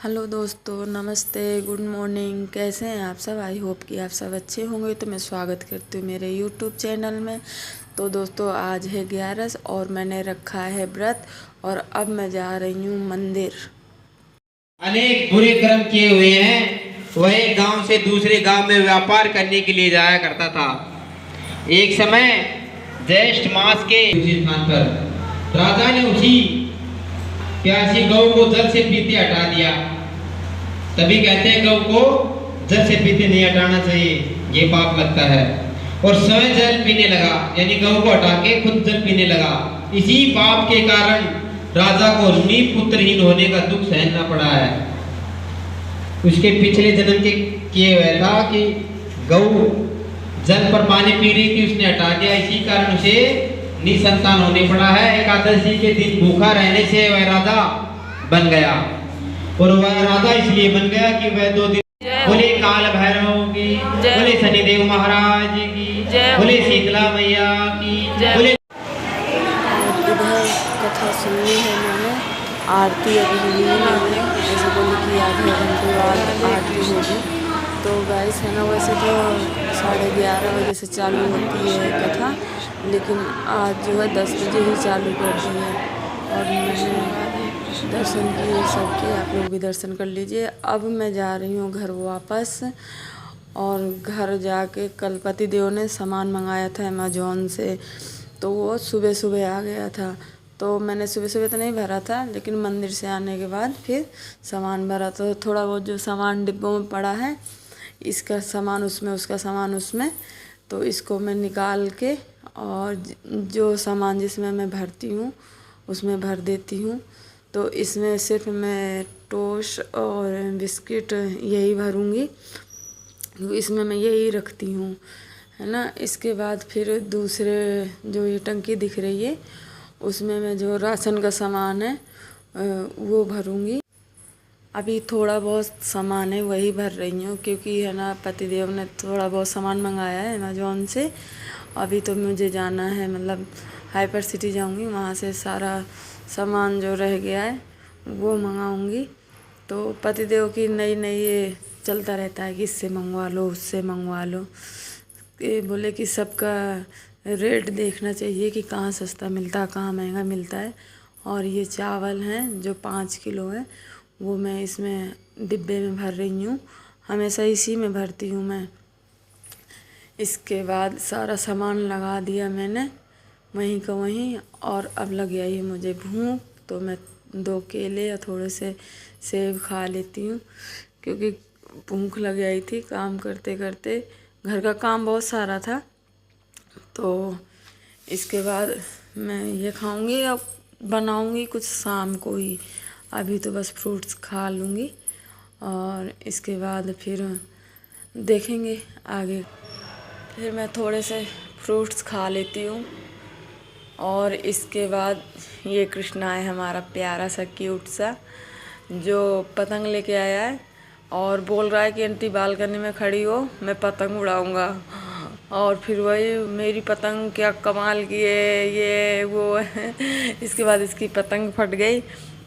Hello दोस्तों, नमस्ते, good morning. कैसे हैं आप सब? आई होप कि आप सब अच्छे होंगे। तो मैं स्वागत करती हूँ मेरे यूट्यूब चैनल में। तो दोस्तों, आज है 11 और मैंने रखा है व्रत और अब मैं जा रही हूँ मंदिर। अनेक बुरे कर्म किए हुए हैं। वह एक गांव से दूसरे गांव में व्यापार करने के लिए जाया करता था। एक समय ज्येष्ठ मास के उसी स्थान पर राजा ने उसी प्यासी गौ को जल से पीते हटा दिया। तभी कहते हैं गौ को जल से पीते नहीं हटाना चाहिए, ये पाप लगता है। और स्वयं जल पीने लगा, यानी गौ को हटा के खुद जल पीने लगा। इसी पाप के कारण राजा को पुत्रहीन होने का दुख सहना पड़ा है। उसके पिछले जन्म के किए हुआ था कि गौ जल पर पानी पी रही थी, उसने हटा दिया, इसी कारण उसे निसंतान होने पड़ा है। एकादशी के दिन भूखा रहने से वह राजा बन गया। और वह राजा इसलिए बन गया कि वह 2 दिन बोले काल भैरव की, बोले शनिदेव महाराज की, बोले शीतला मैया की, बोले। इधर कथा सुननी है मैंने। आरती अभी हुई नहीं है, जैसे बोली कि आधे घंटे बाद आरती होगी। तो गाइस है ना, वैसे तो 11:30 बजे से चालू होती है कथा, लेकिन आज जो है 10 बजे ही चालू कर दी है। और मैंने दर्शन किए सबके, आप लोग भी दर्शन कर लीजिए। अब मैं जा रही हूँ घर वापस। और घर जाके कल पति देव ने सामान मंगाया था अमेजोन से, तो वो सुबह सुबह आ गया था। तो मैंने सुबह सुबह तो नहीं भरा था, लेकिन मंदिर से आने के बाद फिर सामान भरा। तो थोड़ा बहुत जो सामान डिब्बों में पड़ा है, इसका सामान उसमें, उसका सामान उसमें, तो इसको मैं निकाल के और जो सामान जिसमें मैं भरती हूँ उसमें भर देती हूँ। तो इसमें सिर्फ मैं टोस्ट और बिस्किट यही भरूँगी, इसमें मैं यही रखती हूँ, है ना। इसके बाद फिर दूसरे जो ये टंकी दिख रही है, उसमें मैं जो राशन का सामान है वो भरूँगी। अभी थोड़ा बहुत सामान है वही भर रही हूँ, क्योंकि है ना पतिदेव ने थोड़ा बहुत सामान मंगाया है अमेजोन से। अभी तो मुझे जाना है, मतलब हाइपर सिटी जाऊँगी, वहाँ से सारा सामान जो रह गया है वो मंगाऊँगी। तो पतिदेव की नई नई ये चलता रहता है कि इससे मंगवा लो, उससे मंगवा लो। ये बोले कि सबका रेट देखना चाहिए कि कहाँ सस्ता मिलता है, कहाँ महंगा मिलता है। और ये चावल हैं जो 5 किलो है, वो मैं इसमें डिब्बे में भर रही हूँ। हमेशा इसी में भरती हूँ मैं। इसके बाद सारा सामान लगा दिया मैंने वहीं का वहीं। और अब लग गई है मुझे भूख, तो मैं 2 केले या थोड़े से सेब खा लेती हूँ, क्योंकि भूख लग गई थी काम करते करते। घर का काम बहुत सारा था, तो इसके बाद मैं ये खाऊंगी। अब बनाऊंगी कुछ शाम को ही, अभी तो बस फ्रूट्स खा लूँगी और इसके बाद फिर देखेंगे आगे। फिर मैं थोड़े से फ्रूट्स खा लेती हूँ। और इसके बाद ये कृष्णा है हमारा प्यारा सा क्यूट सा, जो पतंग लेके आया है और बोल रहा है कि आंटी बालकनी में खड़ी हो, मैं पतंग उड़ाऊंगा। और फिर वही मेरी पतंग क्या कमाल की है, ये वो है। इसके बाद इसकी पतंग फट गई,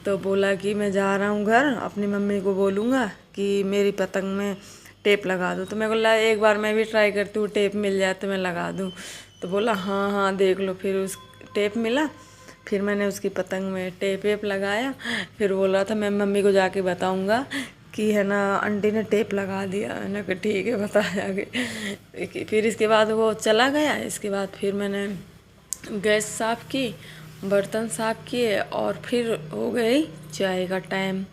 तो बोला कि मैं जा रहा हूँ घर, अपनी मम्मी को बोलूँगा कि मेरी पतंग में टेप लगा दो। तो मैं बोला एक बार मैं भी ट्राई करती हूँ, टेप मिल जाए तो मैं लगा दूँ। तो बोला हाँ हाँ देख लो। फिर उस टेप मिला, फिर मैंने उसकी पतंग में टेप वेप लगाया। फिर बोल रहा था मैं मम्मी को जाके बताऊंगा कि है ना आंटी ने टेप लगा दिया। मैंने कहा ठीक है बता जाके। फिर इसके बाद वो चला गया। इसके बाद फिर मैंने गैस साफ़ की, बर्तन साफ़ किए और फिर हो गई चाय का टाइम।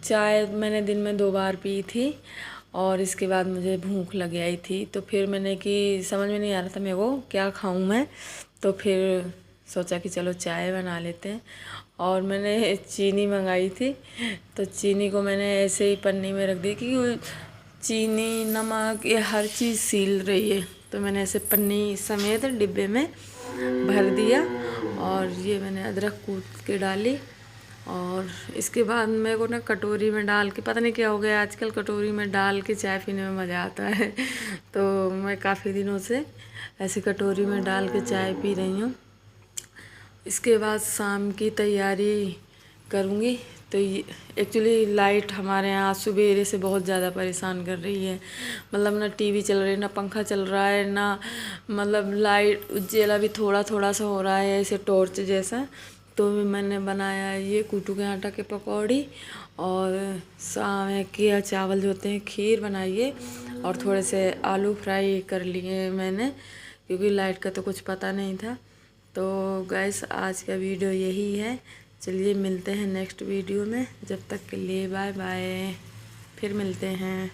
चाय मैंने दिन में 2 बार पी थी और इसके बाद मुझे भूख लग आई थी। तो फिर मैंने कि समझ में नहीं आ रहा था मेरे को क्या खाऊं मैं, तो फिर सोचा कि चलो चाय बना लेते हैं। और मैंने चीनी मंगाई थी, तो चीनी को मैंने ऐसे ही पन्नी में रख दी, क्योंकि चीनी नमक ये हर चीज़ सील रही है। तो मैंने ऐसे पन्नी समेत डिब्बे में भर दिया। और ये मैंने अदरक कूट के डाली। और इसके बाद मेरे को ना कटोरी में डाल के, पता नहीं क्या हो गया आजकल, कटोरी में डाल के चाय पीने में मज़ा आता है। तो मैं काफ़ी दिनों से ऐसे कटोरी में डाल के चाय पी रही हूँ। इसके बाद शाम की तैयारी करूँगी। तो एक्चुअली लाइट हमारे यहाँ सुबेरे से बहुत ज़्यादा परेशान कर रही है। मतलब ना टीवी चल रही है, ना पंखा चल रहा है, ना मतलब लाइट उजाला भी थोड़ा थोड़ा सा हो रहा है ऐसे टॉर्च जैसा। तो मैंने बनाया ये कूटू के आटा के पकौड़ी और सामे के चावल जो होते हैं खीर बनाइए और थोड़े से आलू फ्राई कर लिए मैंने, क्योंकि लाइट का तो कुछ पता नहीं था। तो गाइस आज का वीडियो यही है। चलिए मिलते हैं नेक्स्ट वीडियो में, जब तक के लिए बाय बाय, फिर मिलते हैं।